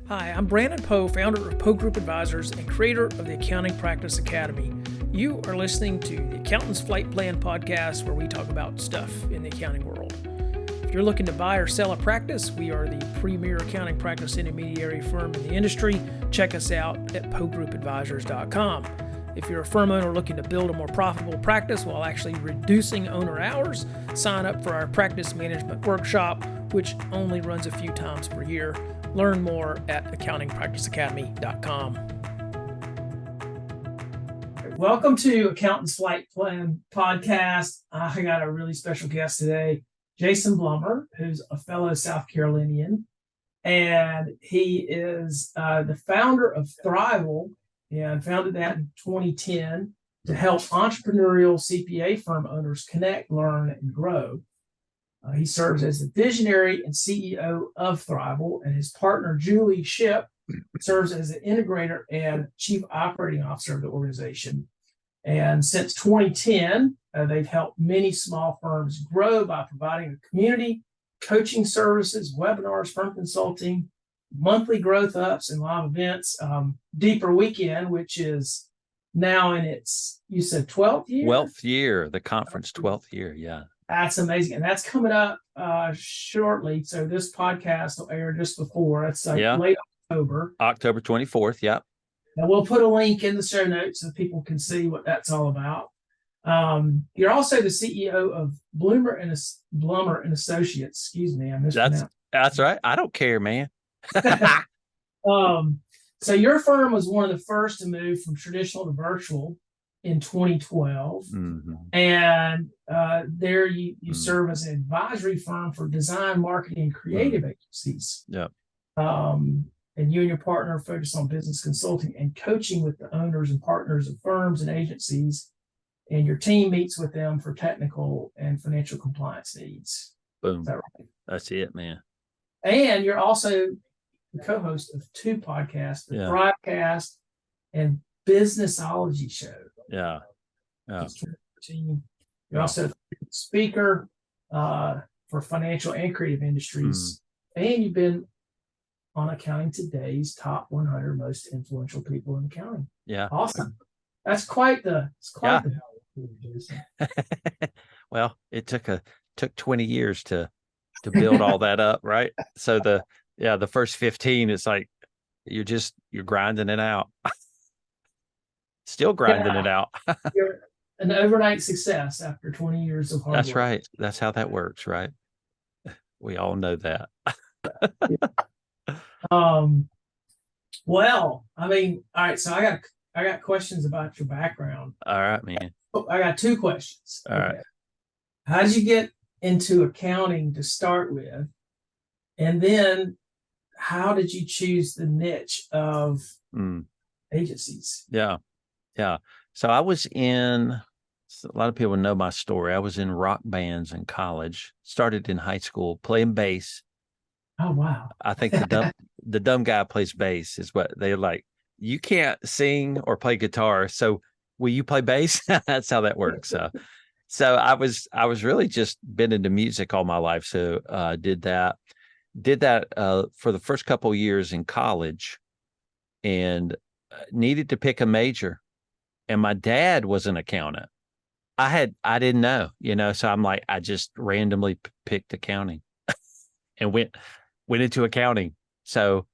Hi, I'm Brandon Poe, founder of Poe Group Advisors and creator of the Accounting Practice Academy. You are listening to the Accountant's Flight Plan podcast, where we talk about stuff in the accounting world. If you're looking to buy or sell a practice, we are the premier accounting practice intermediary firm in the industry. Check us out at PoeGroupAdvisors.com. If you're a firm owner looking to build a more profitable practice while actually reducing owner hours, sign up for our practice management workshop, which only runs a few times per year. Learn more at accountingpracticeacademy.com. Welcome to Accountant's Flight Plan podcast. I got a really special guest today, Jason Blumer, who's a fellow South Carolinian, and he is the founder of Thriveal, and founded that in 2010 to help entrepreneurial CPA firm owners connect, learn, and grow. He serves as the visionary and CEO of Thriveal, and his partner, Julie Shipp, serves as the integrator and chief operating officer of the organization. And since 2010, they've helped many small firms grow by providing a community, coaching services, webinars, firm consulting, monthly growth ups, and live events. Deeper Weekend, which is now in its, you said 12th year? 12th year, the conference 12th year, yeah. That's amazing. And that's coming up shortly. So this podcast will air just before. It's late October. October 24th, yeah. And we'll put a link in the show notes so people can see what that's all about. You're also the CEO of Blumer Associates. Excuse me, I mispronounced. That's right. I don't care, man. So your firm was one of the first to move from traditional to virtual in 2012. Mm-hmm. And there you serve as an advisory firm for design, marketing, and creative agencies. Yeah. And you and your partner focus on business consulting and coaching with the owners and partners of firms and agencies. And your team meets with them for technical and financial compliance needs. Boom. Is that right? That's it, man. And you're also the co-host of two podcasts, the Thrivecast and Businessology show. Yeah. You're also a speaker for financial and creative industries. And you've been on Accounting Today's top 100 most influential people in accounting. Yeah. Awesome. That's quite the Well, it took 20 years to build all that up, right? So the first 15, it's like you're grinding it out. Still grinding it out. You're an overnight success after 20 years of hard That's work. right. That's how that works, right? We all know that. Well, I mean, all right. So I got questions about your background. All right, man. I got two questions. All right. How did you get into accounting to start with? And then how did you choose the niche of agencies? Yeah. So I was a lot of people know my story. I was in rock bands in college, started in high school playing bass. Oh, wow. I think the dumb guy plays bass is what they're like. You can't sing or play guitar, so will you play bass? That's how that works. So I was really just been into music all my life. So did that for the first couple of years in college, and needed to pick a major. And my dad was an accountant. I didn't know, so I'm like, I just randomly picked accounting and went into accounting. So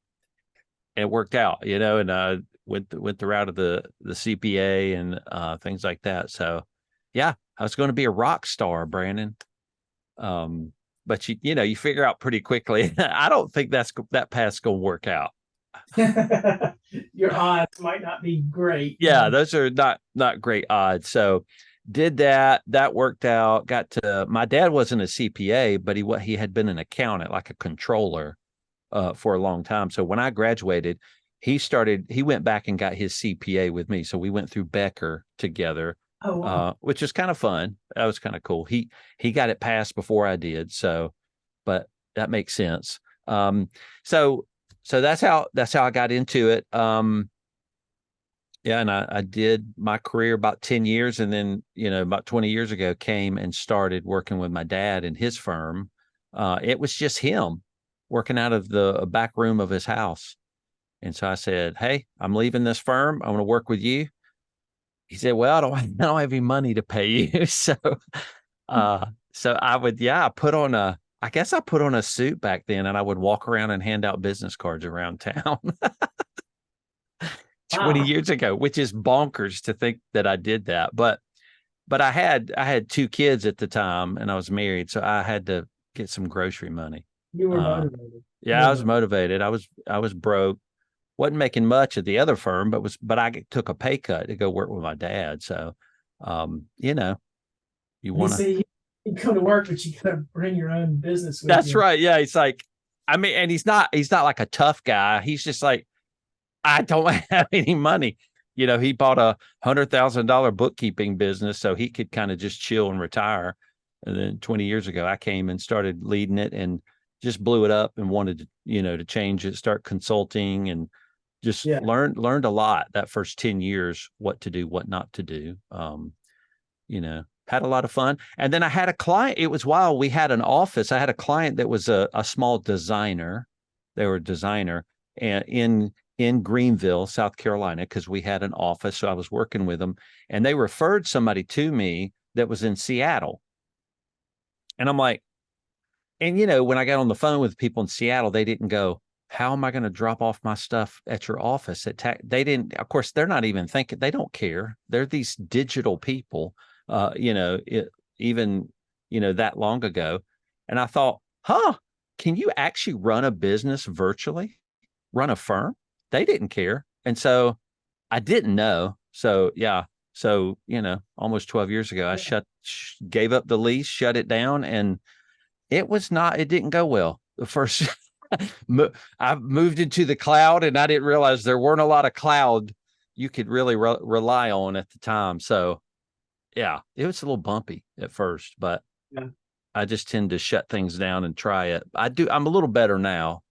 it worked out, and went the route of the CPA and things like that. So yeah, I was going to be a rock star, Brandon. But you figure out pretty quickly, I don't think that path's going to work out. Your odds might not be great. Yeah, those are not great odds. So did that worked out. My dad wasn't a CPA, but he had been an accountant, like a controller, for a long time. So when I graduated, he went back and got his CPA with me. So we went through Becker together. Oh, wow. Which was kind of fun. That was kind of cool. He got it passed before I did. So, but that makes sense. So that's how I got into it. Yeah, and I did my career about 10 years, and then, about 20 years ago, came and started working with my dad in his firm. It was just him working out of the back room of his house. And so I said, hey, I'm leaving this firm. I want to work with you. He said, well, I don't have any money to pay you. So I would, I guess I put on a suit back then, and I would walk around and hand out business cards around town 20 Wow. years ago, which is bonkers to think that I did that. But I had 2 kids at the time, and I was married, so I had to get some grocery money. You were Uh, motivated. yeah, I was motivated. I was broke, wasn't making much at the other firm, but I took a pay cut to go work with my dad. So, you He want to. said you come to work, but you got to bring your own business with That's you. right. Yeah, he's like, I mean, and he's not like a tough guy. He's just like, I don't have any money. He bought a $100,000 bookkeeping business so he could kind of just chill and retire. And then 20 years ago, I came and started leading it and just blew it up and wanted to, to change it, start consulting, and just learned a lot that first 10 years, what to do, what not to do. Had a lot of fun. And then I had a client. It was wild. We had an office. I had a client that was a small designer. They were a designer and in Greenville, South Carolina, because we had an office. So I was working with them, and they referred somebody to me that was in Seattle. And I'm like, and when I got on the phone with people in Seattle, they didn't go, how am I going to drop off my stuff at your office? They didn't, of course, they're not even thinking, they don't care. They're these digital people, even that long ago. And I thought, can you actually run a business virtually, run a firm? They didn't care. And so I didn't know. So, almost 12 years ago, I gave up the lease, shut it down, and it didn't go well. The first, I moved into the cloud, and I didn't realize there weren't a lot of cloud you could really rely on at the time. So, it was a little bumpy at first, but I just tend to shut things down and try it. I'm a little better now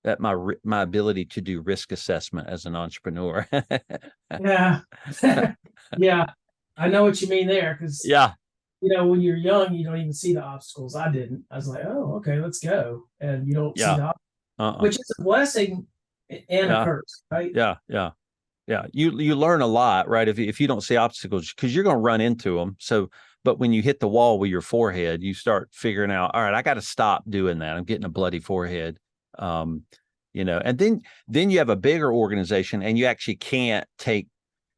at my ability to do risk assessment as an entrepreneur. Yeah. Yeah. I know what you mean there, because when you're young, you don't even see the obstacles. I didn't. I was like, oh, okay, let's go. And you don't see the obstacles, which is a blessing and a curse, right? Yeah. You learn a lot, right? If you don't see obstacles, because you're going to run into them. So, but when you hit the wall with your forehead, you start figuring out, all right, I got to stop doing that. I'm getting a bloody forehead. And then you have a bigger organization, and you actually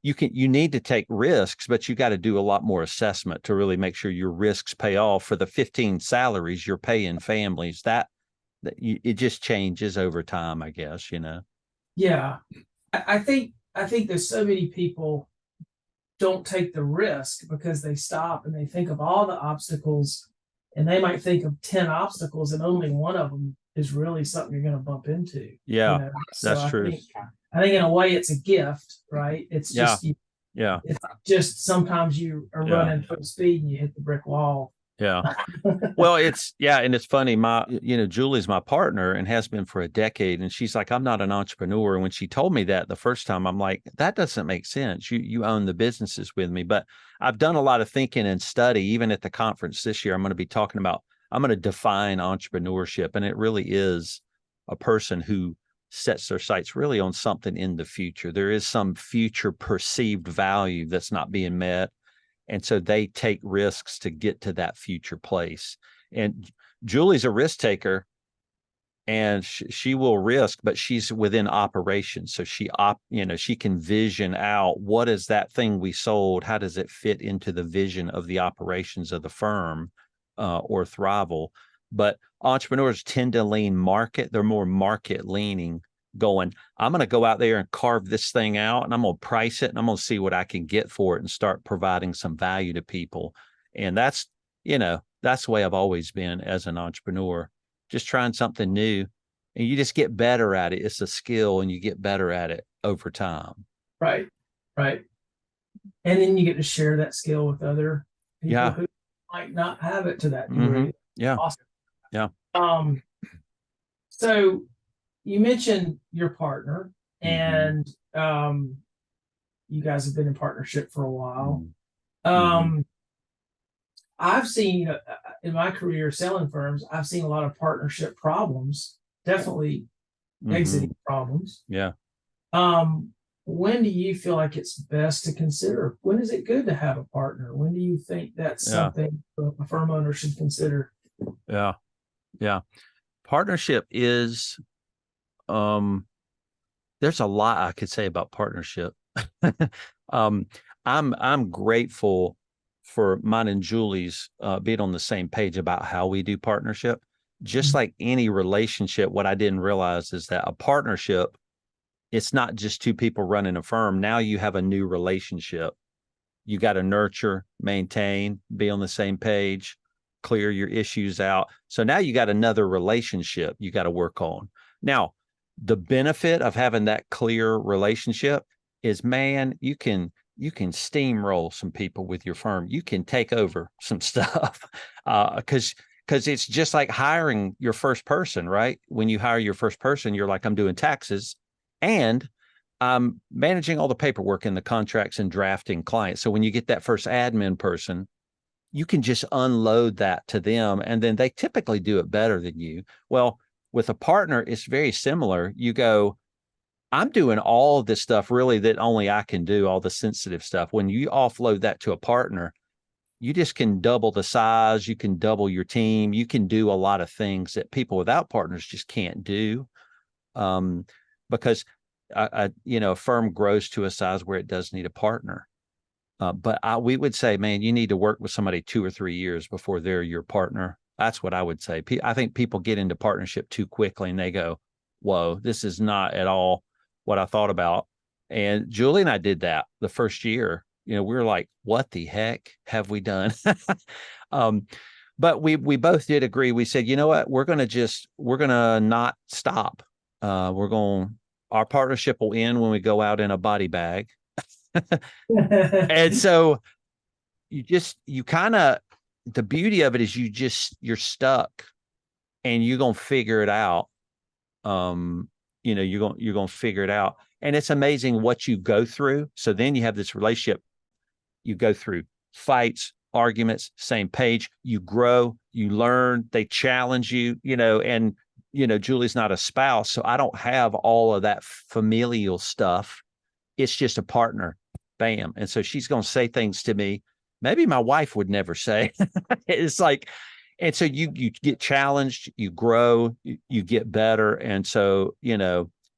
you need to take risks, but you got to do a lot more assessment to really make sure your risks pay off for the 15 salaries you're paying families. It just changes over time, I guess, Yeah. I think there's so many people don't take the risk because they stop and they think of all the obstacles, and they might think of 10 obstacles and only one of them is really something you're going to bump into. Yeah, so that's true. I think in a way it's a gift, right? It's just it's just sometimes you are running full speed and you hit the brick wall. Yeah. Well, and it's funny. Julie's my partner and has been for a decade. And she's like, I'm not an entrepreneur. And when she told me that the first time, I'm like, that doesn't make sense. You own the businesses with me. But I've done a lot of thinking and study. Even at the conference this year, I'm going to define entrepreneurship. And it really is a person who sets their sights really on something in the future. There is some future perceived value that's not being met. And so they take risks to get to that future place. And Julie's a risk taker, and she will risk, but she's within operations. So she can vision out, what is that thing we sold? How does it fit into the vision of the operations of the firm or Thriveal? But entrepreneurs tend to lean market. They're more market leaning, going, I'm going to go out there and carve this thing out, and I'm going to price it, and I'm going to see what I can get for it and start providing some value to people. And that's the way I've always been as an entrepreneur, just trying something new, and you just get better at it. It's a skill, and you get better at it over time. Right. And then you get to share that skill with other people who might not have it to that degree. Mm-hmm. Yeah. Awesome. Yeah. So you mentioned your partner, and you guys have been in partnership for a while. I've seen in my career selling firms, I've seen a lot of partnership problems, definitely exiting problems. Yeah. When do you feel like it's best to consider? When is it good to have a partner? When do you think that's Yeah. something a firm owner should consider? Yeah. Yeah. Partnership is, there's a lot I could say about partnership. um, I'm grateful for mine and Julie's being on the same page about how we do partnership. Just like any relationship, what I didn't realize is that a partnership, it's not just two people running a firm. Now you have a new relationship. You got to nurture, maintain, be on the same page, clear your issues out. So now you got another relationship you got to work on. Now, the benefit of having that clear relationship is, man, you can steamroll some people with your firm. You can take over some stuff because it's just like hiring your first person, right? When you hire your first person, you're like, I'm doing taxes and I'm managing all the paperwork and the contracts and drafting clients. So when you get that first admin person, you can just unload that to them, and then they typically do it better than you. Well, with a partner, it's very similar. You go, I'm doing all of this stuff really that only I can do, all the sensitive stuff. When you offload that to a partner, you just can double the size, you can double your team, you can do a lot of things that people without partners just can't do. Because a firm grows to a size where it does need a partner. But we would say, man, you need to work with somebody 2 or 3 years before they're your partner. That's what I would say. I think people get into partnership too quickly and they go, whoa, this is not at all what I thought about. And Julie and I did that the first year. We were like, what the heck have we done? um, but we both did agree. We said, you know what, we're gonna not stop. Our partnership will end when we go out in a body bag. And so you kind of, the beauty of it is you're stuck and you're going to figure it out. You're going to figure it out, and it's amazing what you go through. So then you have this relationship, you go through fights, arguments, same page, you grow, you learn, they challenge you, and Julie's not a spouse, so I don't have all of that familial stuff. It's just a partner. Bam. And so she's going to say things to me maybe my wife would never say. It's like, and so you get challenged, you grow, you get better. And so,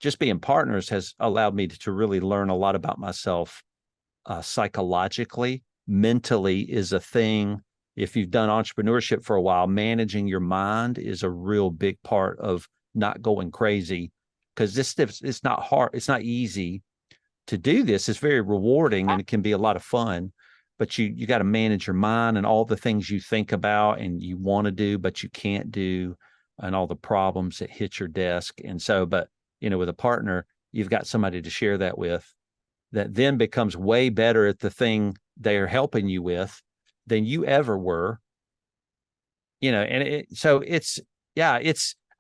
just being partners has allowed me to really learn a lot about myself psychologically. Mentally is a thing. If you've done entrepreneurship for a while, managing your mind is a real big part of not going crazy, because it's not hard. It's not easy to do this. It's very rewarding and it can be a lot of fun, but you got to manage your mind and all the things you think about and you want to do, but you can't do, and all the problems that hit your desk. And so, but with a partner, you've got somebody to share that with, that then becomes way better at the thing they are helping you with than you ever were.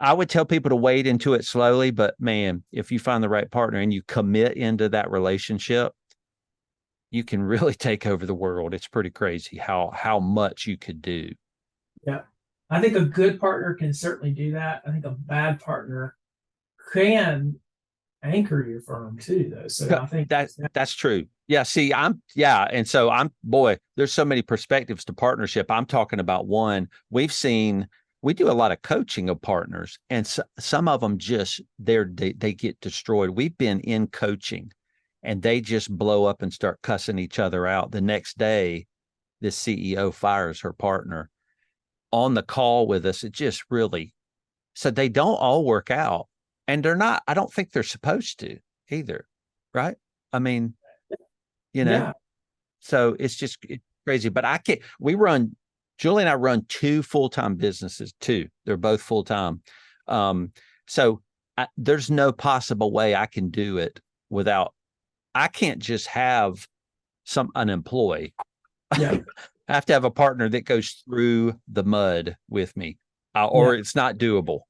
I would tell people to wade into it slowly, but man, if you find the right partner and you commit into that relationship, you can really take over the world. It's pretty crazy how much you could do. Yeah. I think a good partner can certainly do that. I think a bad partner can anchor your firm too, though. So I think that's true. Yeah. See, and so boy, there's so many perspectives to partnership. I'm talking about one. We do a lot of coaching of partners, and some of them they get destroyed. We've been in coaching and they just blow up and start cussing each other out. The next day, this CEO fires her partner on the call with us. It just really, so they don't all work out, and I don't think they're supposed to either. Right. I mean, yeah. so it's crazy, but Julie and I run 2 full-time businesses too. They're both full-time. So there's no possible way I can do it I can't just have an employee. Yeah. I have to have a partner that goes through the mud with me, or it's not doable.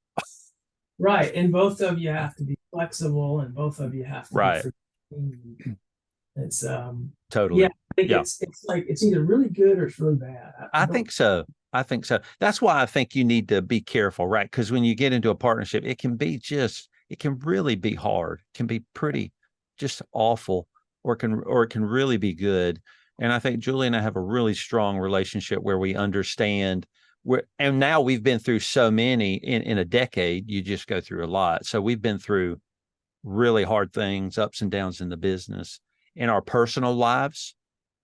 Right. And both of you have to be flexible, and both of you have to be it's totally. Yeah, I think it's like it's either really good or it's really bad. I think so. That's why I think you need to be careful, right? Because when you get into a partnership, it can really be hard. It can be pretty just awful, or it can really be good. And I think Julie and I have a really strong relationship where we understand and now we've been through so many in a decade. You just go through a lot. So we've been through really hard things, ups and downs in the business, in our personal lives,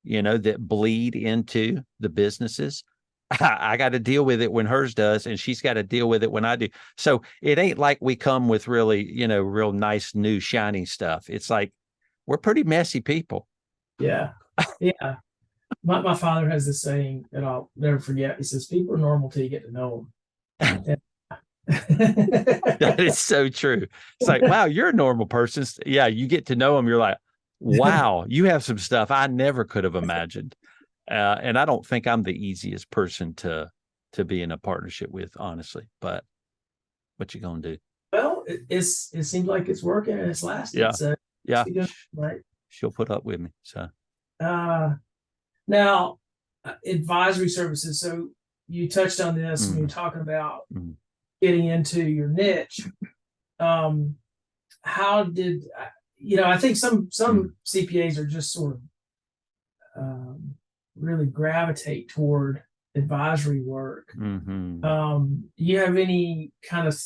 that bleed into the businesses. I got to deal with it when hers does, and she's got to deal with it when I do. So it ain't like we come with really, real nice, new, shiny stuff. It's like we're pretty messy people. Yeah. Yeah. My father has this saying that I'll never forget. He says, people are normal till you get to know them. That is so true. It's like, wow, you're a normal person. Yeah, you get to know them. You're like, wow, you have some stuff I never could have imagined. And I don't think I'm the easiest person to be in a partnership with, honestly. But what you gonna do? Well, it seems like it's working and it's lasting. Yeah, So yeah. right. She'll put up with me. So now, advisory services. So you touched on this when you were talking about getting into your niche. How did I think some CPAs are just sort of really gravitate toward advisory work. Do you have any kind of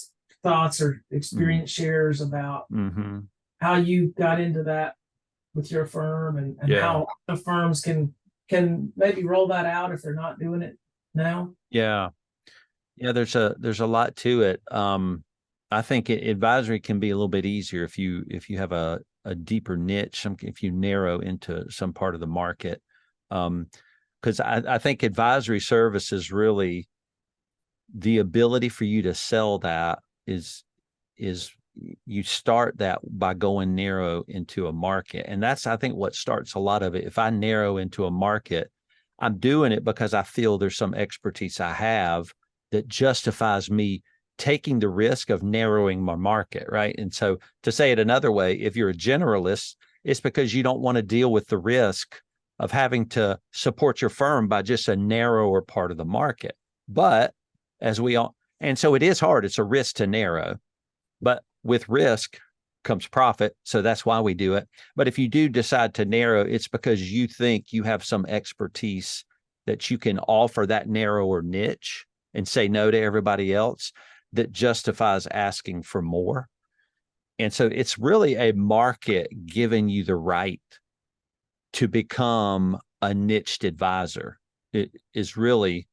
thoughts or experience shares about how you got into that with your firm, and how the firms can maybe roll that out if they're not doing it now? Yeah. There's a lot to it. I think advisory can be a little bit easier if you have a deeper niche, if you narrow into some part of the market. Because I think advisory services, really, the ability for you to sell that is you start that by going narrow into a market. And that's, I think, what starts a lot of it. If I narrow into a market, I'm doing it because I feel there's some expertise I have that justifies me taking the risk of narrowing my market, right? And so, to say it another way, if you're a generalist, it's because you don't want to deal with the risk of having to support your firm by just a narrower part of the market. But and so it is hard. It's a risk to narrow, but with risk comes profit. So that's why we do it. But if you do decide to narrow, it's because you think you have some expertise that you can offer that narrower niche and say no to everybody else that justifies asking for more. And so it's really a market giving you the right to become a niched advisor. It is really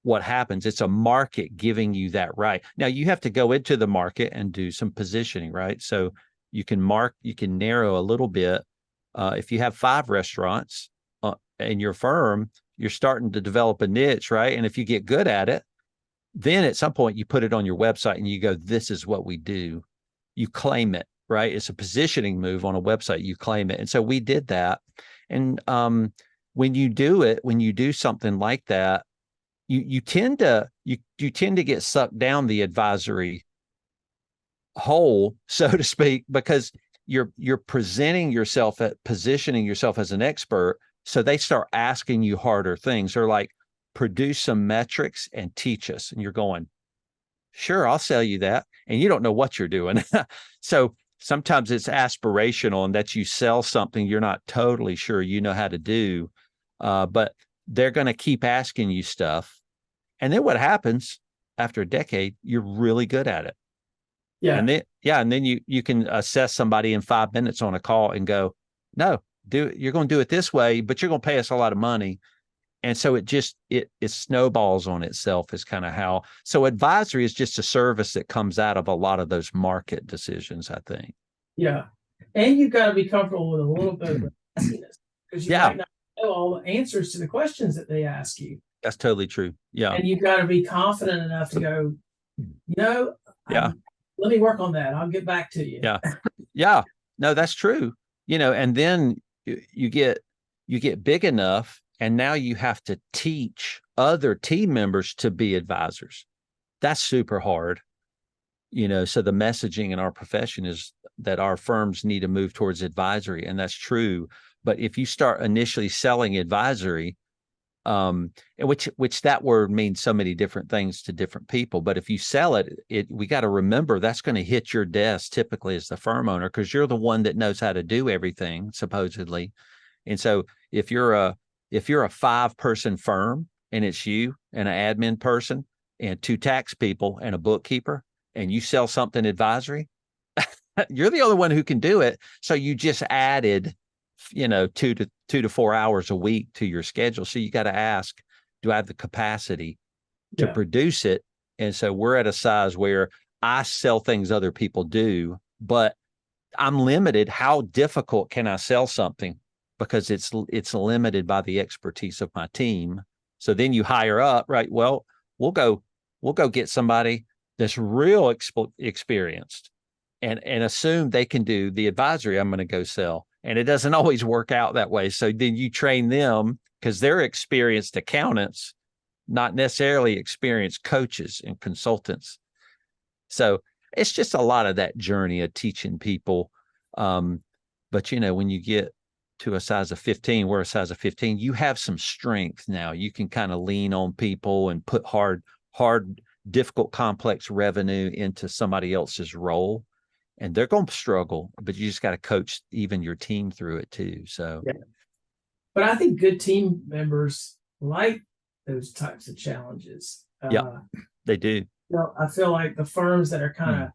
what happens. It's a market giving you that right. Now you have to go into the market and do some positioning, right? So you can narrow a little bit. If you have 5 restaurants in your firm, you're starting to develop a niche, right? And if you get good at it, then at some point you put it on your website and you go, this is what we do. You claim it, right? It's a positioning move on a website. You claim it. And so we did that. And when you do something like that, you tend to get sucked down the advisory hole, so to speak, because you're positioning yourself as an expert. So they start asking you harder things. They're like, produce some metrics and teach us. And you're going, sure, I'll sell you that. And you don't know what you're doing. So sometimes it's aspirational, and that you sell something you're not totally sure you know how to do. But they're going to keep asking you stuff. And then what happens after a decade, you're really good at it. Yeah. And then you can assess somebody in 5 minutes on a call and go, no, you're going to do it this way, but you're going to pay us a lot of money. And so it snowballs on itself is kind of how. So advisory is just a service that comes out of a lot of those market decisions, I think. Yeah. And you've got to be comfortable with a little bit of messiness, because you might not know all the answers to the questions that they ask you. That's totally true. Yeah. And you've got to be confident enough to go, let me work on that. I'll get back to you. Yeah. Yeah. No, that's true. And then you get big enough, and now you have to teach other team members to be advisors. That's super hard. So the messaging in our profession is that our firms need to move towards advisory, and that's true. But if you start initially selling advisory, And which that word means so many different things to different people. But if you sell it, we got to remember that's going to hit your desk typically as the firm owner, because you're the one that knows how to do everything supposedly. And so if you're a 5-person firm and it's you and an admin person and 2 tax people and a bookkeeper, and you sell something advisory, you're the only one who can do it. So you just added, 2 to 4 hours a week to your schedule. So you got to ask, do I have the capacity to produce it? And so we're at a size where I sell things other people do, but I'm limited. How difficult can I sell something? Because it's limited by the expertise of my team. So then you hire up, right? Well, we'll go get somebody that's real experienced and assume they can do the advisory I'm going to go sell. And it doesn't always work out that way. So then you train them because they're experienced accountants, not necessarily experienced coaches and consultants. So it's just a lot of that journey of teaching people. But when you get to a size of 15, we're a size of 15, you have some strength now. You can kind of lean on people and put hard, difficult, complex revenue into somebody else's role. And they're going to struggle, but you just got to coach even your team through it too. So, but I think good team members like those types of challenges. They do. I feel like the firms that are kind of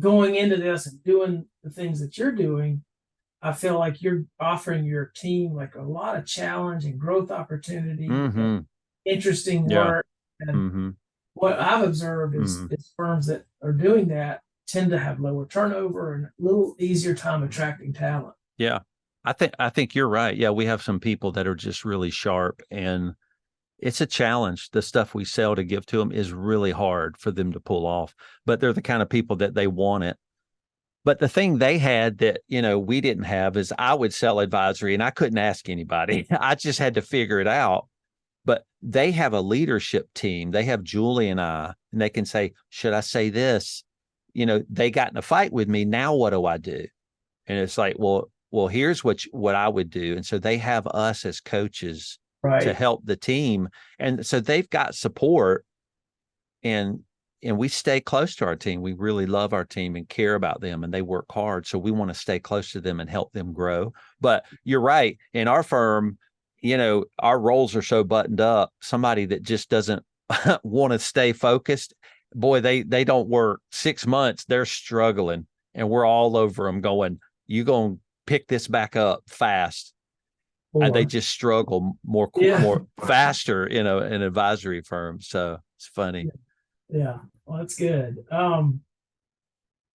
going into this and doing the things that you're doing, I feel like you're offering your team like a lot of challenge and growth opportunity, interesting work. And what I've observed is firms that are doing that tend to have lower turnover and a little easier time attracting talent. Yeah. I think you're right. Yeah. We have some people that are just really sharp, and it's a challenge. The stuff we sell to give to them is really hard for them to pull off, but they're the kind of people that they want it. But the thing they had that, we didn't have is I would sell advisory and I couldn't ask anybody. I just had to figure it out. But they have a leadership team. They have Julie and I, and they can say, should I say this? They got in a fight with me. Now what do I do? And it's like, well, here's what I would do. And so they have us as coaches to help the team. And so they've got support, and we stay close to our team. We really love our team and care about them, and they work hard. So we want to stay close to them and help them grow. But you're right. In our firm, our roles are so buttoned up. Somebody that just doesn't want to stay focused, boy, they don't work 6 months. They're struggling, and we're all over them going, you going to pick this back up fast. And they just struggle more faster, in an advisory firm. So it's funny. Yeah. Well, that's good.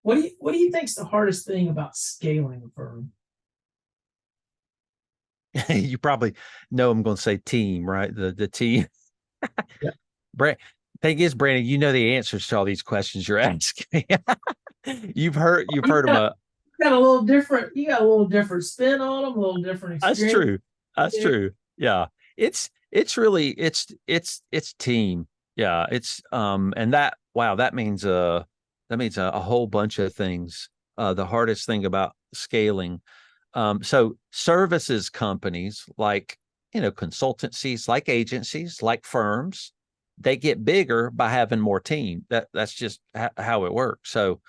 What do you think's the hardest thing about scaling a firm? You probably know I'm going to say team, right? The team. Thing is, Brandon, the answers to all these questions you're asking. You've heard them. You got a little different spin on them, a little different experience. That's true. Yeah. It's really, it's team. Yeah. It's, and that means a whole bunch of things. The hardest thing about scaling. So services companies like, consultancies, like agencies, like firms, they get bigger by having more team. That's just how it works. So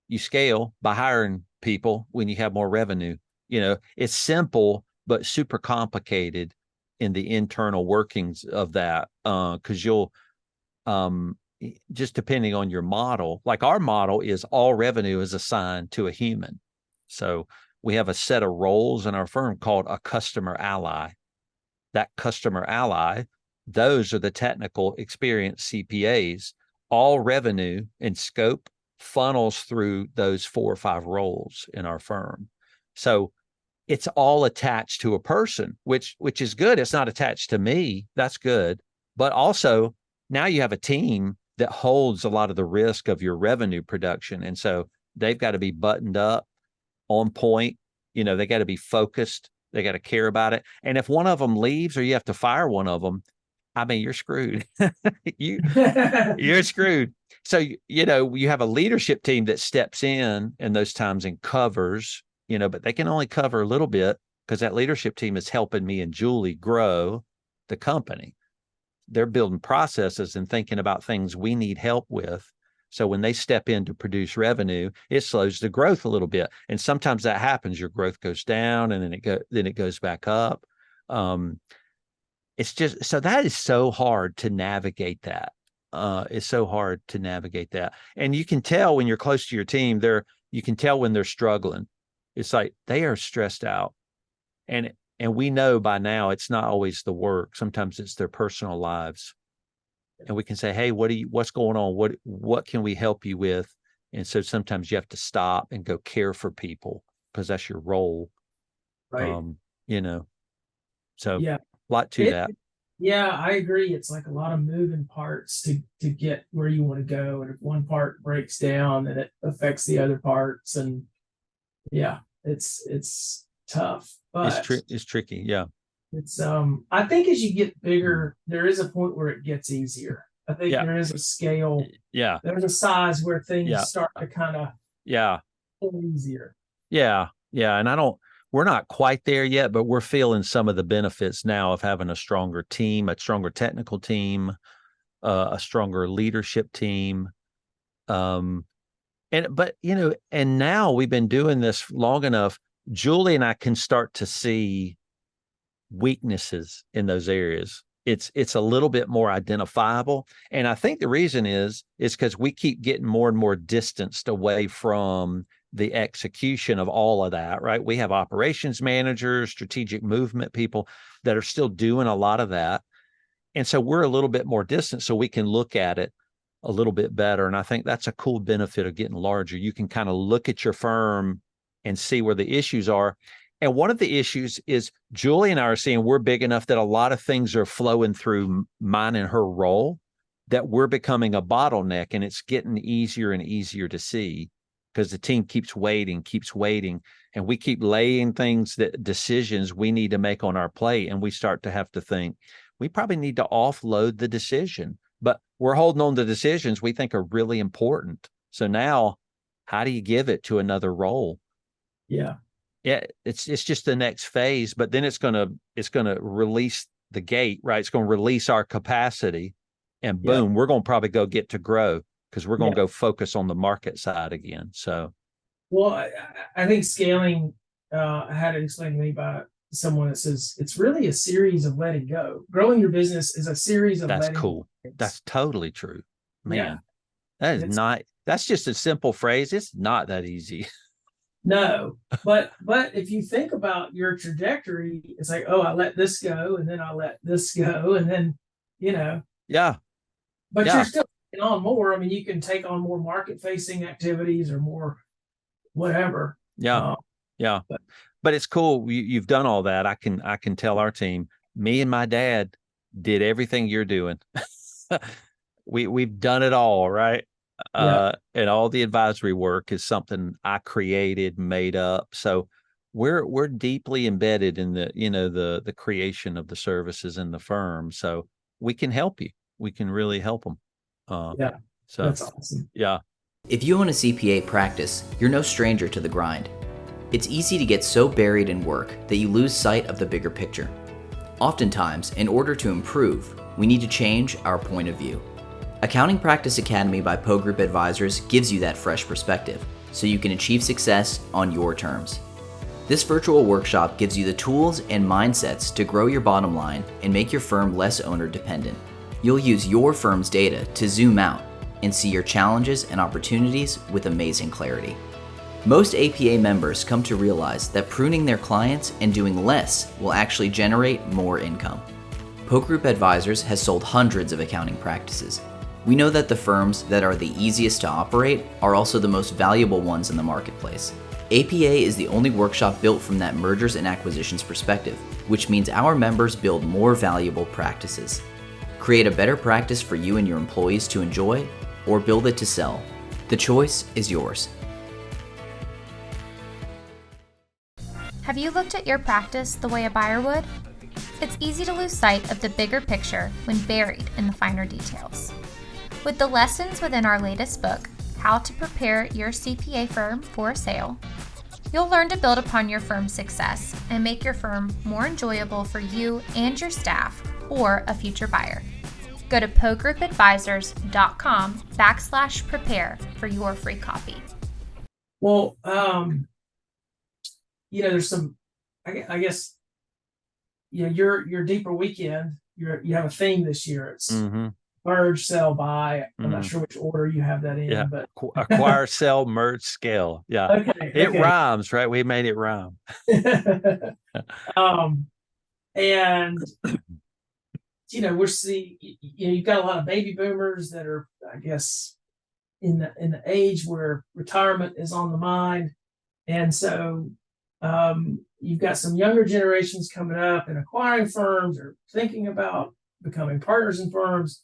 you scale by hiring people when you have more revenue. It's simple, but super complicated in the internal workings of that. Cause you'll, just depending on your model, like our model is all revenue is assigned to a human. So we have a set of roles in our firm called a customer ally. That customer ally, those are the technical experienced CPAs. All revenue and scope funnels through those 4 or 5 roles in our firm. So it's all attached to a person, which is good. It's not attached to me. That's good. But also now you have a team that holds a lot of the risk of your revenue production. And so they've got to be buttoned up, on point. They got to be focused. They got to care about it. And if one of them leaves or you have to fire one of them, you're screwed. You're screwed. So, you have a leadership team that steps in those times and covers, but they can only cover a little bit because that leadership team is helping me and Julie grow. the company. They're building processes and thinking about things we need help with. So when they step in to produce revenue, it slows the growth a little bit. And sometimes that happens. Your growth goes down and then it goes back up. It's just, so that is so hard to navigate that. It's so hard to navigate that. And you can tell when you're close to your team, you can tell when they're struggling. It's like they are stressed out. And we know by now it's not always the work. Sometimes it's their personal lives. And we can say, hey, what's going on? What can we help you with? And so sometimes you have to stop and go care for people because that's your role. Right. So yeah, a lot to that. Yeah, I agree. It's like a lot of moving parts to get where you want to go. And if one part breaks down, then it affects the other parts. And yeah, it's tough, but it's tricky. Yeah. It's I think as you get bigger, there is a point where it gets easier. I think there is a scale. Yeah. There's a size where things start to kind of get easier. Yeah. Yeah. And we're not quite there yet, but we're feeling some of the benefits now of having a stronger team, a stronger technical team, a stronger leadership team. And now we've been doing this long enough. Julie and I can start to see weaknesses in those areas. It's a little bit more identifiable. And I think the reason is because we keep getting more and more distanced away from the execution of all of that, right? We have operations managers, strategic movement people that are still doing a lot of that. And so we're a little bit more distant so we can look at it a little bit better. And I think that's a cool benefit of getting larger. You can kind of look at your firm and see where the issues are. And one of the issues is Julie and I are seeing we're big enough that a lot of things are flowing through mine and her role that we're becoming a bottleneck, and it's getting easier and easier to see because the team keeps waiting, and we keep laying decisions we need to make on our plate. And we start to have to think we probably need to offload the decision, but we're holding on to decisions we think are really important. So now how do you give it to another role? Yeah. Yeah, it's just the next phase, but then it's gonna release the gate, right? It's gonna release our capacity, and boom, we're gonna probably go get to grow because we're gonna go focus on the market side again. So, well, I think scaling. I had it explained to me by someone that says it's really a series of letting go. Growing your business is a series of. That's letting cool. go. That's totally true, man. Yeah. That is not. That's just a simple phrase. It's not that easy. No, but if you think about your trajectory, it's like, oh, I let this go, and then I let this go, and then, Yeah. But you're still taking on more. I mean, you can take on more market-facing activities or more whatever. Yeah. But it's cool. You've done all that. I can tell our team, me and my dad did everything you're doing. We've done it all, right? And all the advisory work is something I created, made up. So we're deeply embedded in the creation of the services in the firm. So we can help you. We can really help them. So that's awesome. Yeah. If you own a CPA practice, you're no stranger to the grind. It's easy to get so buried in work that you lose sight of the bigger picture. Oftentimes, in order to improve, we need to change our point of view. Accounting Practice Academy by Poe Group Advisors gives you that fresh perspective, so you can achieve success on your terms. This virtual workshop gives you the tools and mindsets to grow your bottom line and make your firm less owner dependent. You'll use your firm's data to zoom out and see your challenges and opportunities with amazing clarity. Most APA members come to realize that pruning their clients and doing less will actually generate more income. Poe Group Advisors has sold hundreds of accounting practices. We know that the firms that are the easiest to operate are also the most valuable ones in the marketplace. APA is the only workshop built from that mergers and acquisitions perspective, which means our members build more valuable practices. Create a better practice for you and your employees to enjoy, or build it to sell. The choice is yours. Have you looked at your practice the way a buyer would? It's easy to lose sight of the bigger picture when buried in the finer details. With the lessons within our latest book, How to Prepare Your CPA Firm for a Sale, you'll learn to build upon your firm's success and make your firm more enjoyable for you and your staff or a future buyer. Go to pogroupadvisors.com/prepare for your free copy. Well, there's some, I guess, your deeper weekend, you have a theme this year. It's merge, sell, buy. I'm not sure which order you have that in, but acquire, sell, merge, scale. Yeah. Okay. It rhymes, right? We made it rhyme. And we're seeing, you've got a lot of baby boomers that are, I guess, in the age where retirement is on the mind. And so you've got some younger generations coming up and acquiring firms or thinking about becoming partners in firms.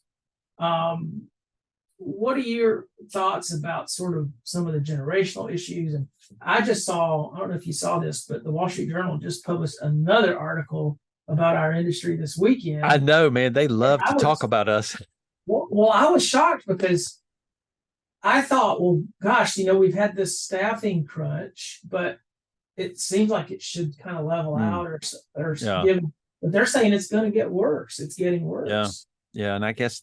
What are your thoughts about sort of some of the generational issues? And I just saw, I don't know if you saw this, but the Wall Street Journal just published another article about our industry this weekend. I know, man. They love to talk about us. Well, I was shocked because I thought, well, gosh, we've had this staffing crunch, but it seems like it should kind of level out or but they're saying it's going to get worse. It's getting worse. Yeah. And I guess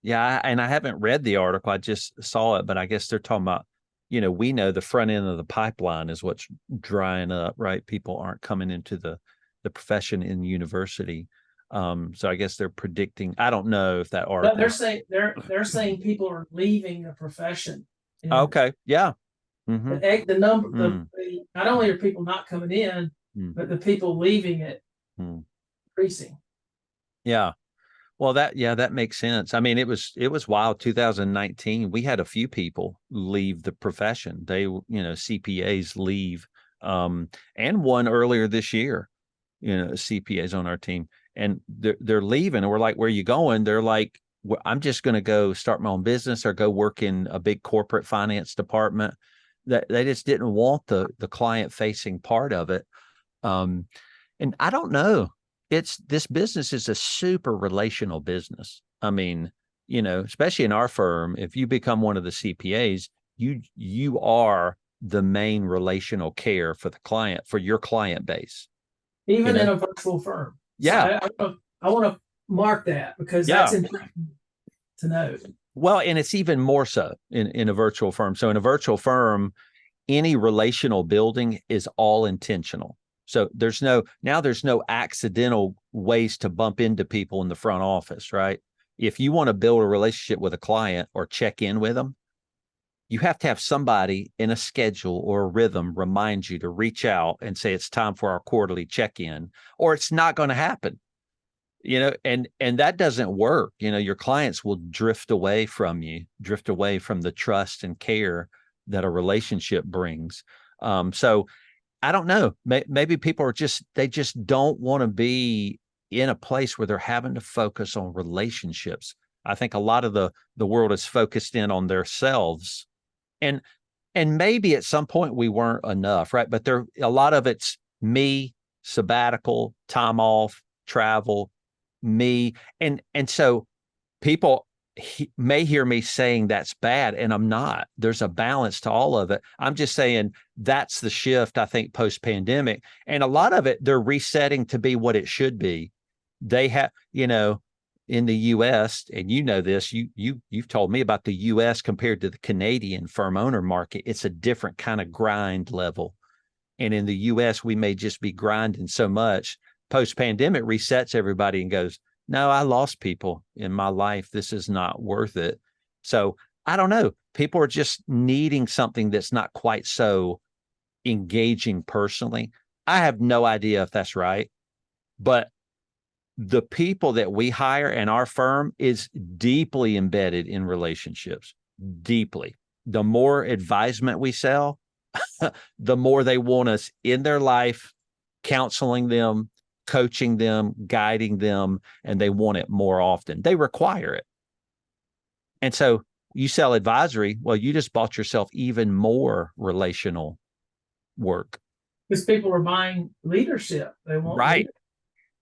and I haven't read the article. I just saw it, but I guess they're talking about, we know the front end of the pipeline is what's drying up, right? People aren't coming into the profession in university. So I guess they're predicting, I don't know if that article. They're saying people are leaving the profession. Okay. Yeah. The number, not only are people not coming in, but the people leaving it increasing. Yeah. Well, that makes sense. I mean, it was wild. 2019, we had a few people leave the profession. They, CPAs leave, and one earlier this year, CPAs on our team, and they're leaving. And we're like, where are you going? They're like, well, I'm just going to go start my own business or go work in a big corporate finance department. That they just didn't want the client facing part of it. And I don't know. This business is a super relational business. I mean, especially in our firm, if you become one of the CPAs, you are the main relational care for the client, for your client base. Even in a virtual firm. Yeah. So I want to mark that because that's important to note. Well, and it's even more so in a virtual firm. So in a virtual firm, any relational building is all intentional. So there's no accidental ways to bump into people in the front office, right? If you want to build a relationship with a client or check in with them, you have to have somebody in a schedule or a rhythm remind you to reach out and say it's time for our quarterly check-in, or it's not going to happen. And that doesn't work. Your clients will drift away from you, drift away from the trust and care that a relationship brings. So I don't know. Maybe people they just don't want to be in a place where they're having to focus on relationships. I think a lot of the world is focused in on themselves, and maybe at some point we weren't enough, right? But a lot of it's me, sabbatical, time off, travel, me, and so people may hear me saying that's bad, and I'm not. There's a balance to all of it. I'm just saying that's the shift, I think, post-pandemic. And a lot of it, they're resetting to be what it should be. They have, in the U.S., and this, you've told me about the U.S. compared to the Canadian firm owner market. It's a different kind of grind level. And in the U.S., we may just be grinding so much. Post-pandemic resets everybody and goes, no, I lost people in my life. This is not worth it. So I don't know. People are just needing something that's not quite so engaging personally. I have no idea if that's right, but the people that we hire in our firm is deeply embedded in relationships, deeply. The more advisement we sell, the more they want us in their life, counseling them, coaching them, guiding them, and they want it more often. They require it. And so you sell advisory, well, you just bought yourself even more relational work. Because people are buying leadership. They want leadership.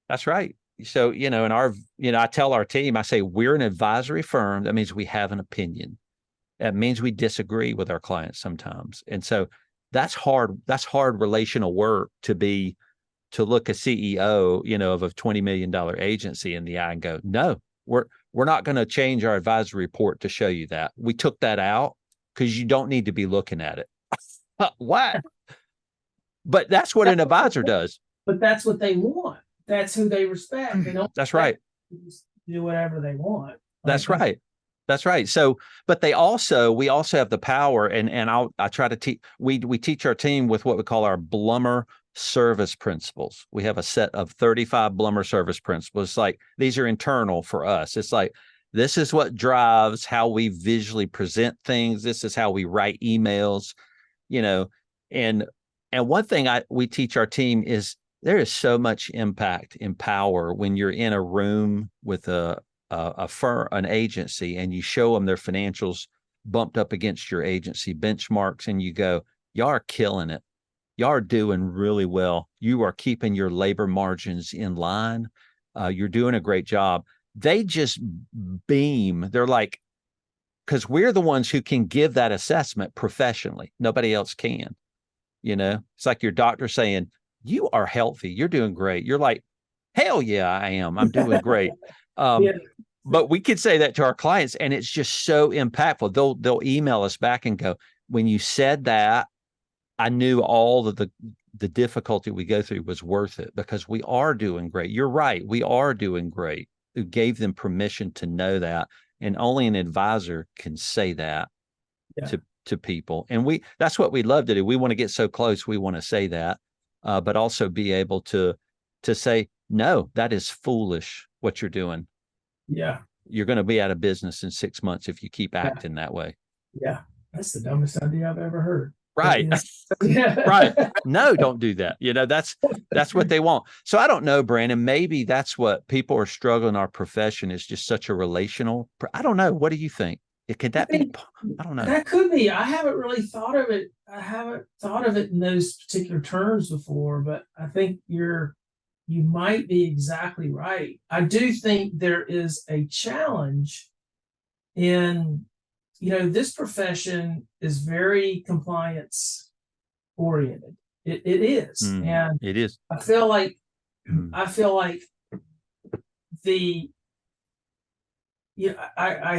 That's right. So, I tell our team, I say, we're an advisory firm. That means we have an opinion. That means we disagree with our clients sometimes. And so that's hard relational work to to look a CEO, of a $20 million agency in the eye and go, no, we're not going to change our advisory report to show you that. We took that out because you don't need to be looking at it. What? But that's what an advisor does. But that's what they want. That's who they respect. They don't. That's right. Do whatever they want. That's right. That's right. So, but we also have the power, and I try to teach. We teach our team with what we call our Blumer service principles. We have a set of 35 Blumer service principles. It's like these are internal for us. It's like this is what drives how we visually present things. This is how we write emails. And one thing we teach our team is there is so much impact and power when you're in a room with a firm, an agency, and you show them their financials bumped up against your agency benchmarks, and you go, y'all are killing it. Y'all are doing really well. You are keeping your labor margins in line. You're doing a great job. They just beam. They're like, because we're the ones who can give that assessment professionally. Nobody else can. It's like your doctor saying, you are healthy. You're doing great. You're like, hell yeah, I am. I'm doing great. But we could say that to our clients, and it's just so impactful. They'll email us back and go, when you said that, I knew all of the difficulty we go through was worth it because we are doing great. You're right. We are doing great. Who gave them permission to know that. And only an advisor can say that to people. And that's what we love to do. We want to get so close. We want to say that, but also be able to say, no, that is foolish what you're doing. Yeah. You're going to be out of business in 6 months if you keep acting that way. Yeah. That's the dumbest idea I've ever heard. Right. Right. No, don't do that. That's what they want. So I don't know, Brandon, maybe that's what people are struggling in our profession is just such a relational. I don't know. What do you think? Could that be? I don't know. That could be. I haven't really thought of it. I haven't thought of it in those particular terms before, but I think you might be exactly right. I do think there is a challenge in, this profession is very compliance oriented. It is. And it is. I feel like I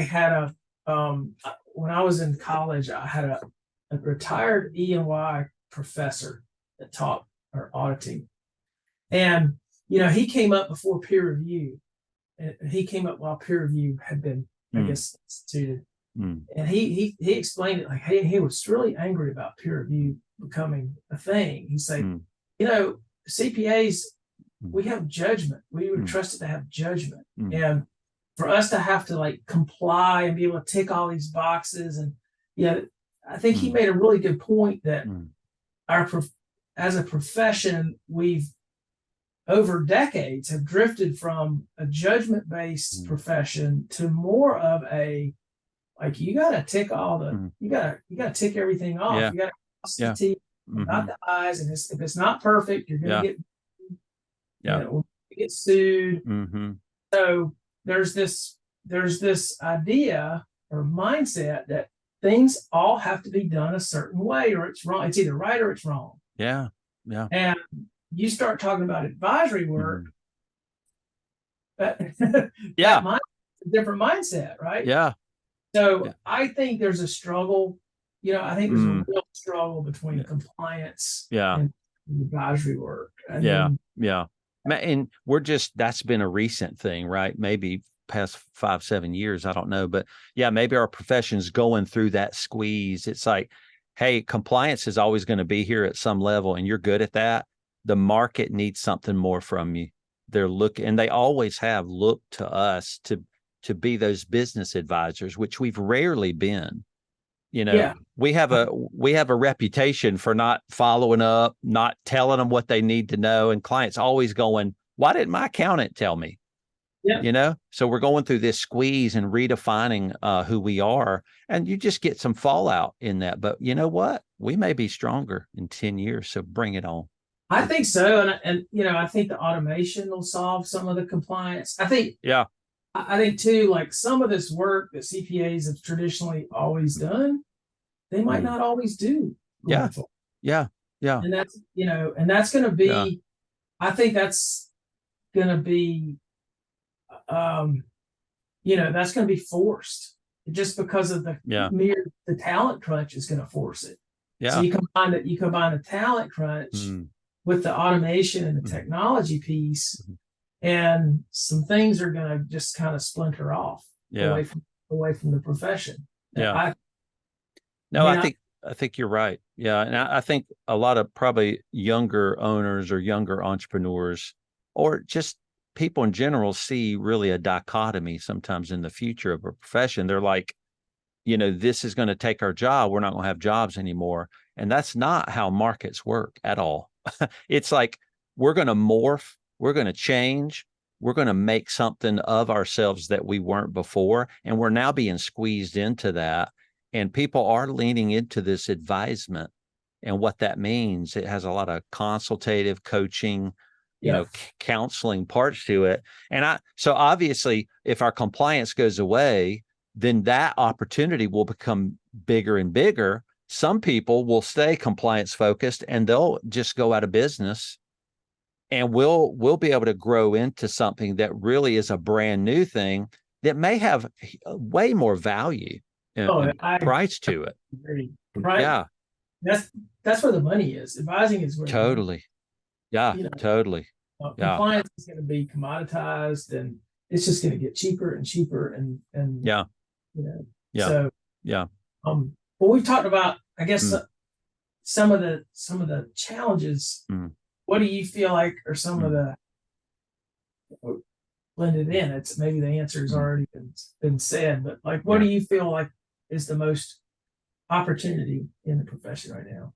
had when I was in college, I had a retired E&Y professor that taught our auditing. And, he came up before peer review. And he came up while peer review had been, I guess, instituted. And he explained it like, hey, he was really angry about peer review becoming a thing. He said, CPAs, we have judgment. We were trusted to have judgment. And for us to have to comply and be able to tick all these boxes. And I think he made a really good point that as a profession, we've over decades have drifted from a judgment-based profession to more of a, you got to tick all the, you got to tick everything off. Yeah. You got to cross the T, not the I's. And if it's not perfect, you're going to get sued. So there's this idea or mindset that things all have to be done a certain way or it's wrong. It's either right or it's wrong. Yeah. Yeah. And you start talking about advisory work. That's a different mindset, right? Yeah. So I think there's a struggle. I think there's a real struggle between compliance and advisory work. And And that's been a recent thing, right? Maybe past 5-7 years. I don't know. But maybe our profession's going through that squeeze. It's like, hey, compliance is always going to be here at some level and you're good at that. The market needs something more from you. They're looking, and they always have looked to us to be those business advisors, which we've rarely been. We have a reputation for not following up, not telling them what they need to know. And clients always going, why didn't my accountant tell me? So we're going through this squeeze and redefining who we are. And you just get some fallout in that. But you know what? We may be stronger in 10 years. So bring it on. I think so. And I think the automation will solve some of the compliance. I think too, some of this work that CPAs have traditionally always done, they might not always do. Yeah. And that's going to be I think that's going to be, that's going to be forced just because of the talent crunch is going to force it. So you combine the talent crunch with the automation and the technology piece, and some things are going to just kind of splinter off away from the profession. Yeah. I think you're right. Yeah. And I think a lot of probably younger owners or younger entrepreneurs or just people in general see really a dichotomy sometimes in the future of a profession. They're like, this is going to take our job. We're not going to have jobs anymore. And that's not how markets work at all. It's like, we're going to morph, we're going to change, we're going to make something of ourselves that we weren't before. And we're now being squeezed into that. And people are leaning into this advisement and what that means. It has a lot of consultative coaching, counseling parts to it. And so obviously, if our compliance goes away, then that opportunity will become bigger and bigger. Some people will stay compliance focused and they'll just go out of business. And we'll be able to grow into something that really is a brand new thing that may have way more value and price to it. Right. Yeah. That's where the money is. Advising is where totally. Yeah, totally. Compliance is going to be commoditized, and it's just going to get cheaper and cheaper, and So but we've talked about, I guess, some of the challenges. What do you feel like are some of the blended in? It's maybe the answer has already been said, but like, what do you feel like is the most opportunity in the profession right now?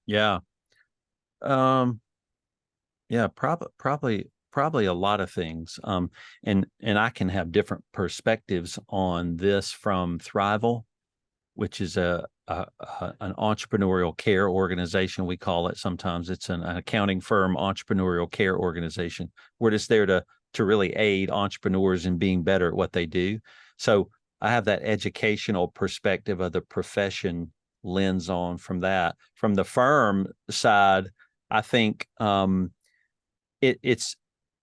Probably a lot of things. And I can have different perspectives on this from Thriveal, which is an entrepreneurial care organization. We call it sometimes. It's an accounting firm entrepreneurial care organization. We're just there to really aid entrepreneurs in being better at what they do. So I have that educational perspective of the profession lens on from that. From the firm side, I think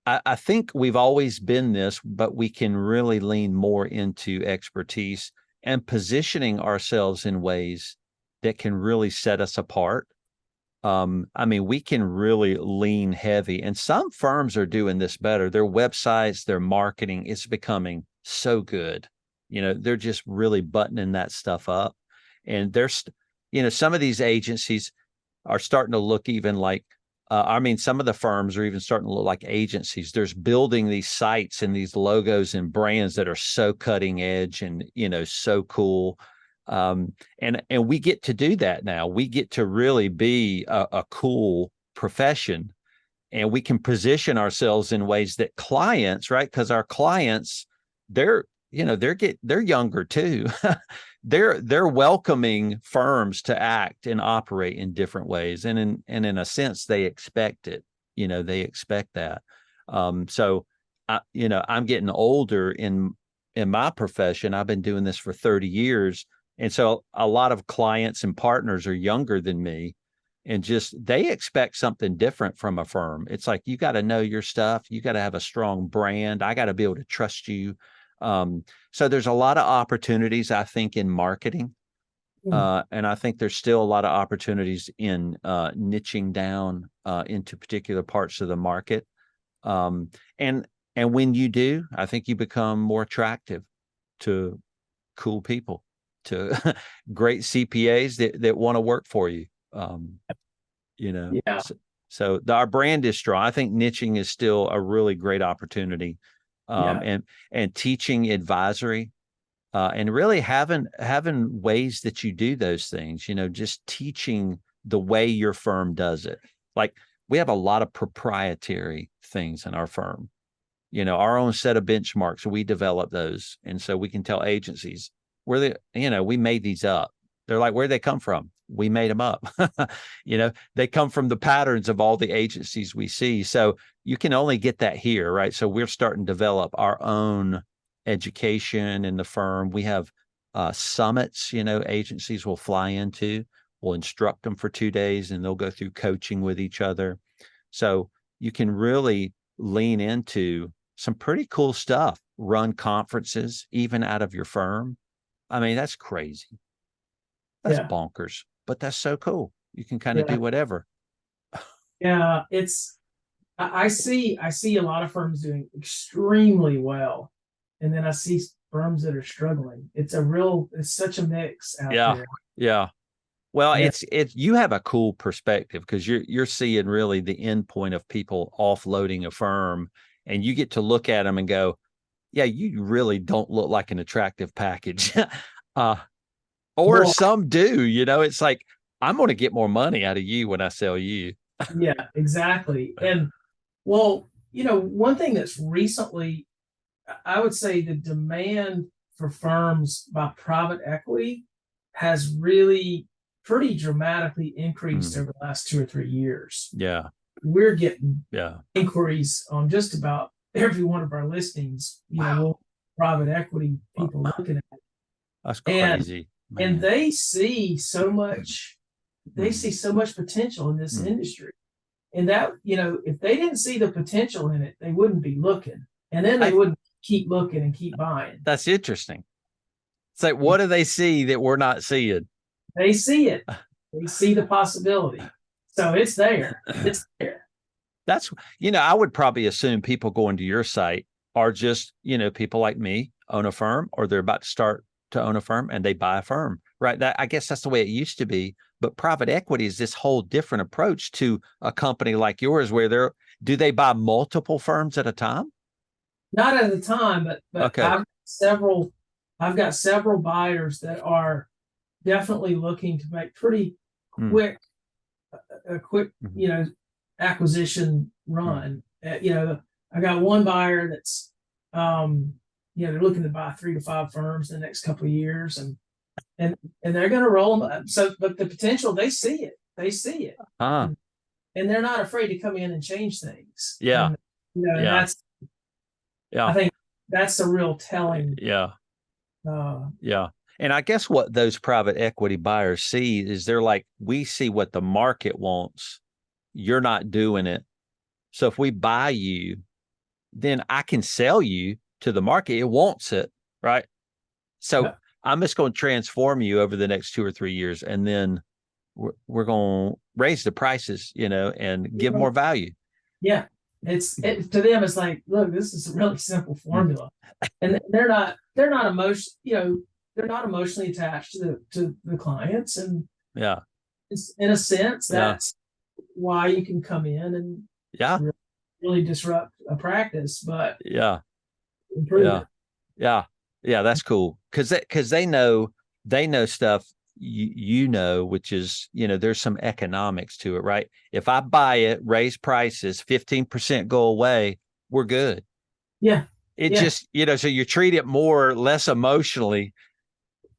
I think we've always been this, but we can really lean more into expertise and positioning ourselves in ways that can really set us apart. We can really lean heavy, and some firms are doing this better. Their websites, their marketing, it's becoming so good. They're just really buttoning that stuff up. And there's, some of these agencies are starting to look even like, some of the firms are even starting to look like agencies. There's building these sites and these logos and brands that are so cutting edge and, so cool. And we get to do that now. We get to really be a cool profession, and we can position ourselves in ways that clients, right? Because our clients, they're younger too. They're welcoming firms to act and operate in different ways, and in a sense, they expect it. They expect that. So, I'm getting older in my profession. I've been doing this for 30 years, and so a lot of clients and partners are younger than me, and just they expect something different from a firm. It's like, you got to know your stuff. You got to have a strong brand. I got to be able to trust you. So there's a lot of opportunities, I think, in marketing. And I think there's still a lot of opportunities in niching down into particular parts of the market. And when you do, I think you become more attractive to cool people, to great CPAs that want to work for you. So our brand is strong. I think niching is still a really great opportunity. And teaching advisory, and really having ways that you do those things, just teaching the way your firm does it. Like, we have a lot of proprietary things in our firm, our own set of benchmarks. We develop those. And so we can tell agencies we made these up. They're like, where'd they come from? We made them up. They come from the patterns of all the agencies we see. So you can only get that here, right? So we're starting to develop our own education in the firm. We have summits, agencies will fly into. We'll instruct them for 2 days, and they'll go through coaching with each other. So you can really lean into some pretty cool stuff, run conferences, even out of your firm. I mean, that's crazy. That's bonkers, but that's so cool. You can kind of do whatever. Yeah. I see a lot of firms doing extremely well. And then I see firms that are struggling. It's such a mix out there. Yeah. Well, you have a cool perspective because you're seeing really the end point of people offloading a firm, and you get to look at them and go, yeah, you really don't look like an attractive package. Or some do, it's like, I'm going to get more money out of you when I sell you. Yeah, exactly. And one thing that's recently, I would say the demand for firms by private equity has really pretty dramatically increased over the last 2 or 3 years. Yeah. We're getting inquiries on just about every one of our listings, private equity people looking at it. That's crazy. And they see so much, potential in this industry. And that, if they didn't see the potential in it, they wouldn't be looking. And then they wouldn't keep looking and keep buying. That's interesting. It's like, what do they see that we're not seeing? They see it. They see the possibility. So it's there. It's there. That's, I would probably assume people going to your site are just, people like me own a firm, or they're about to start to own a firm and they buy a firm, right? I guess that's the way it used to be. But private equity is this whole different approach to a company like yours, where do they buy multiple firms at a time? Not at a time, but okay. I've got several buyers that are definitely looking to make pretty quick, acquisition run. I got one buyer that's, they're looking to buy 3 to 5 firms in the next couple of years, and they're going to roll them up. So, but the potential, they see it. And they're not afraid to come in and change things. Yeah. And, I think that's a real telling. Yeah. And I guess what those private equity buyers see is they're like, we see what the market wants. You're not doing it. So if we buy you, then I can sell you to the market. It wants it, right? So I'm just going to transform you over the next 2 or 3 years, and then we're going to raise the prices, and give more value. Yeah. To them, it's like, look, this is a really simple formula, and they're not emotionally attached to the clients, and it's, in a sense, that's why you can come in and really disrupt a practice, but improve it. That's cool, because they know stuff which is, there's some economics to it, right? If I buy it, raise prices, 15% go away, we're good. Yeah. Just, so you treat it less emotionally,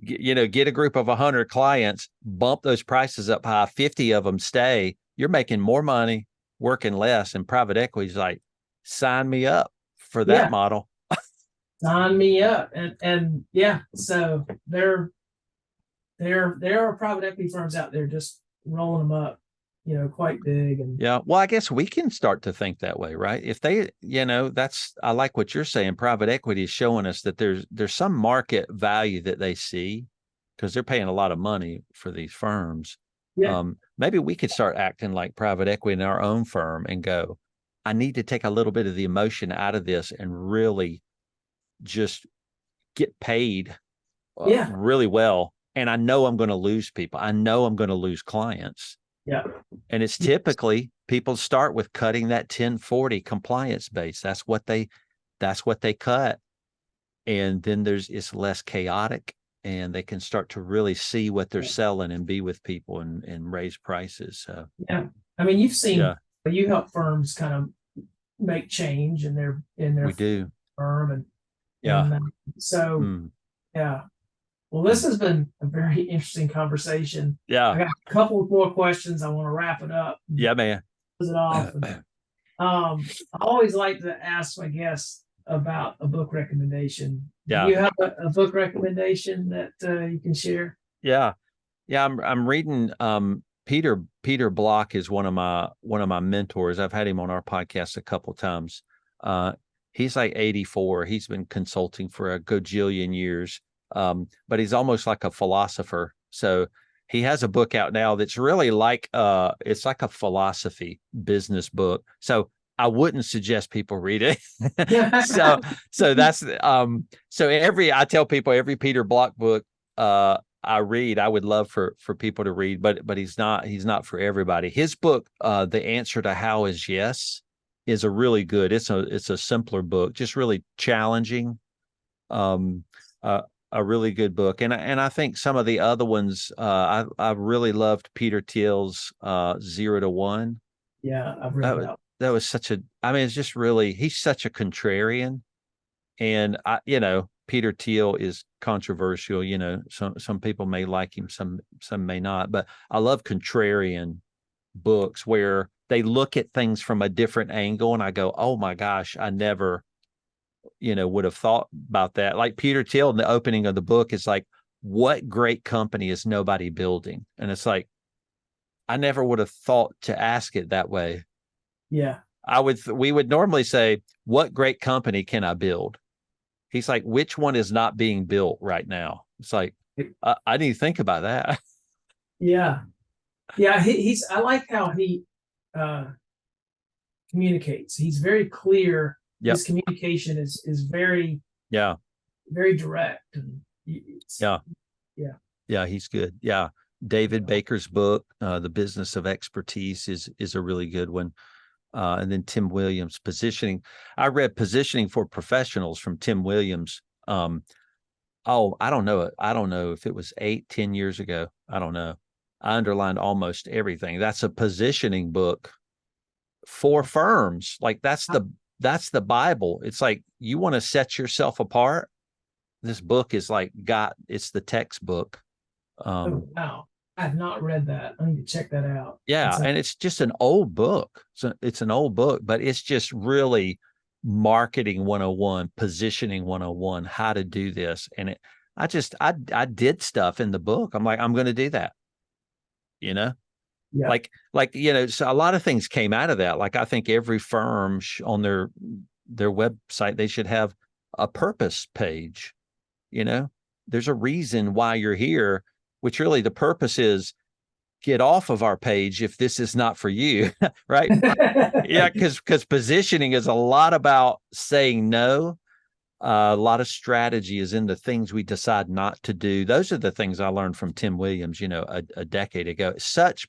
get a group of 100 clients, bump those prices up high, 50 of them stay, you're making more money, working less. And private equity is like, sign me up for that model. Sign me up. And so there are private equity firms out there just rolling them up, quite big. And well, I guess we can start to think that way, right? If they, I like what you're saying. Private equity is showing us that there's some market value that they see, because they're paying a lot of money for these firms. Maybe we could start acting like private equity in our own firm and go, I need to take a little bit of the emotion out of this and really just get paid really well. And I know I'm going to lose people. I know I'm going to lose clients. Yeah. And it's typically people start with cutting that 1040 compliance base. That's what they cut. And then it's less chaotic, and they can start to really see what they're selling and be with people and raise prices. So I mean, you've seen, you help firms kind of make change in their we do. Firm well, this has been a very interesting conversation. Yeah. I got a couple of more questions. I want to wrap it up. Yeah, man. Close it off. I always like to ask my guests about a book recommendation. Yeah. Do you have a book recommendation that you can share? Yeah. I'm reading Peter Block is one of my mentors. I've had him on our podcast a couple of times. He's like 84. He's been consulting for a gajillion years. But he's almost like a philosopher. So he has a book out now that's really like it's like a philosophy business book. So I wouldn't suggest people read it. so that's I tell people every Peter Block book I read, I would love for people to read, but he's not for everybody. His book, The Answer to How is Yes, is a really good. It's a simpler book, just really challenging. A really good book, and I think some of the other ones. I really loved Peter Thiel's 0 to 1. Yeah, I've read that. That was such a. I mean, it's just really he's such a contrarian, and Peter Thiel is controversial. Some people may like him, some may not. But I love contrarian books where they look at things from a different angle, and I go, "Oh my gosh, I never, would have thought about that." Like Peter Thiel in the opening of the book is like, "What great company is nobody building?" And it's like, I never would have thought to ask it that way. Yeah, we would normally say, "What great company can I build?" He's like, "Which one is not being built right now?" It's like, I need to think about that. Yeah. I like how he communicates. He's very clear. Yep. His communication is very, very direct. And he's good. Yeah. David Baker's book, The Business of Expertise, is a really good one. And then Tim Williams, Positioning. I read Positioning for Professionals from Tim Williams. I don't know. I don't know if it was 8-10 years ago. I don't know. I underlined almost everything. That's a positioning book for firms. Like that's the Bible. It's like, you want to set yourself apart. This book is like it's the textbook. Wow. I have not read that. I need to check that out. Yeah. And it's just an old book. So it's an old book, but it's just really marketing 101, positioning 101, how to do this. And I did stuff in the book. I'm like, I'm going to do that. Yeah. So a lot of things came out of that. Like, I think every firm on their website, they should have a purpose page. There's a reason why you're here, which really the purpose is get off of our page if this is not for you, right? Yeah, because positioning is a lot about saying no. A lot of strategy is in the things we decide not to do. Those are the things I learned from Tim Williams, a decade ago. Such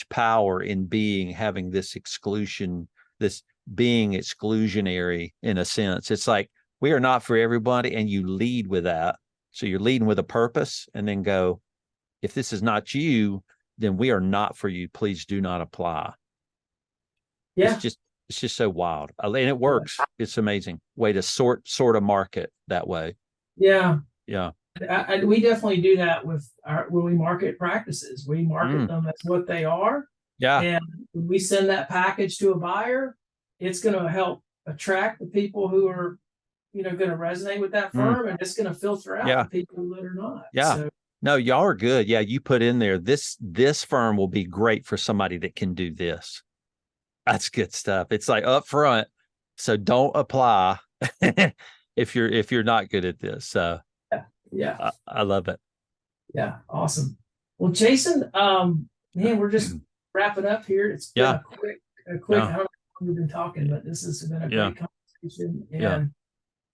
power in having this exclusion, this being exclusionary in a sense. It's like, we are not for everybody, and you lead with that. So you're leading with a purpose, and then go, if this is not you, then we are not for you. Please do not apply. Yeah. It's just so wild. And it works. It's amazing way to sort of market that way. Yeah. Yeah. We definitely do that when we market practices. We market them as what they are. Yeah. And when we send that package to a buyer, it's going to help attract the people who are, going to resonate with that firm, and it's going to filter out the people that are not. Yeah. So, no, y'all are good. Yeah. You put in there, this firm will be great for somebody that can do this. That's good stuff. It's like up front. So don't apply if you're not good at this. So yeah. I love it. Yeah. Awesome. Well, Jason, man, we're just wrapping up here. It's been a quick, I don't know how long we've been talking, but this has been a great conversation. And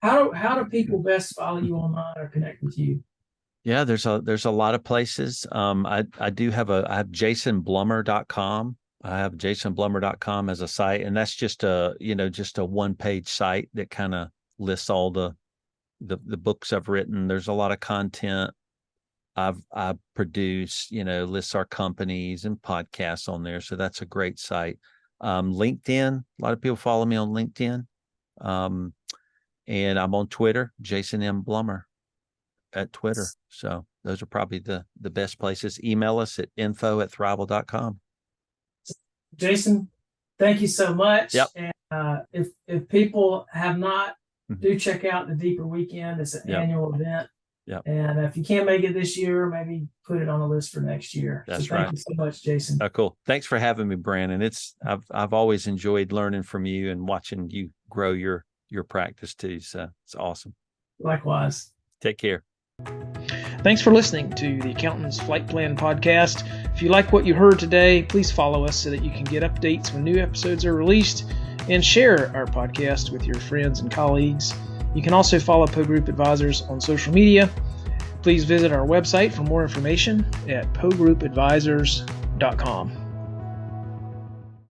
how do people best follow you online or connect with you? Yeah, there's a lot of places. I have jasonblumer.com. I have jasonblumer.com as a site, and that's just a one-page site that kind of lists all the books I've written. There's a lot of content I've produced, lists our companies and podcasts on there. So that's a great site. LinkedIn, a lot of people follow me on LinkedIn. And I'm on Twitter, Jason M. Blumer at Twitter. So those are probably the best places. Email us at info@thriveal.com. Jason, thank you so much. Yep. And if people have not, do check out the Deeper Weekend. It's an annual event. Yep. And if you can't make it this year, maybe put it on the list for next year. That's Thank right. you so much, Jason. Cool. Thanks for having me, Brandon. I've always enjoyed learning from you and watching you grow your practice too. So it's awesome. Likewise. Take care. Thanks for listening to the Accountant's Flight Plan podcast. If you like what you heard today, please follow us so that you can get updates when new episodes are released, and share our podcast with your friends and colleagues. You can also follow Poe Group Advisors on social media. Please visit our website for more information at pogroupadvisors.com.